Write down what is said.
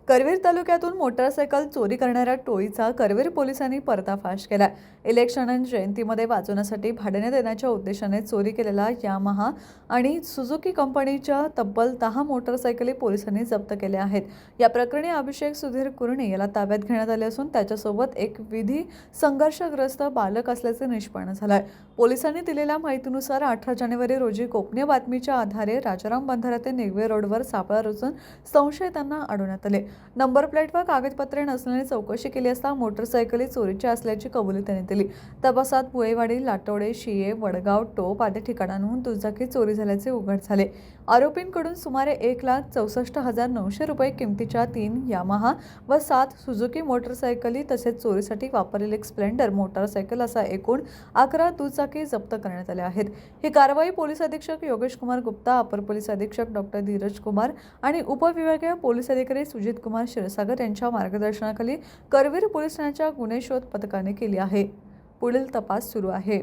करवीर तालुक्यातून मोटारसायकल चोरी करणाऱ्या टोळीचा करवीर पोलिसांनी पर्दाफाश केला। इलेक्शन जयंतीमध्ये वाचवण्यासाठी भाड्याने देण्याच्या उद्देशाने चोरी केलेला यामाहा आणि सुझुकी कंपनीच्या तब्बल 10 मोटारसायकली पोलिसांनी जप्त केल्या आहेत। या प्रकरणी अभिषेक सुधीर कुरणे याला ताब्यात घेण्यात आले असून त्याच्यासोबत एक विधी संघर्षग्रस्त बालक असल्याचे निष्पन्न झाले आहे। पोलिसांनी दिलेल्या माहितीनुसार 18 जानेवारी रोजी गोपनीय बातमीच्या आधारे राजाराम बंधारा ते निगवे रोडवर सापळा रचून संशयितांना अडवण्यात आले। नंबर प्लेटवर कागदपत्रे नसल्याने चौकशी केली असता मोटारसायकली चोरीच्या असल्याची कबुली त्यांनी दिली। तपासात भुयेवाडी, लाटोडे, शिये, वडगाव, टोप आदी ठिकाणांहून दुचाकी चोरी झाल्याचे उघड झाले। आरोपींकडून सुमारे 1,64,900 रुपये किमतीच्या 3 यामाहा व 7 सुझुकी मोटारसायकली तसेच चोरीसाठी वापरलेले एक स्प्लेंडर मोटारसायकल असा एकूण 11 दुचाकी जप्त करण्यात आल्या आहेत। ही कारवाई पोलीस अधीक्षक योगेश कुमार गुप्ता, अपर पोलीस अधीक्षक डॉक्टर धीरज कुमार आणि उपविभागीय पोलीस अधिकारी सुजित कुमार क्षीरसागर यांच्या मार्गदर्शनाखाली करवीर पोलीस ठाण्याच्या गुन्हे शोध पथकाने केली आहे। पुढील तपास सुरू आहे।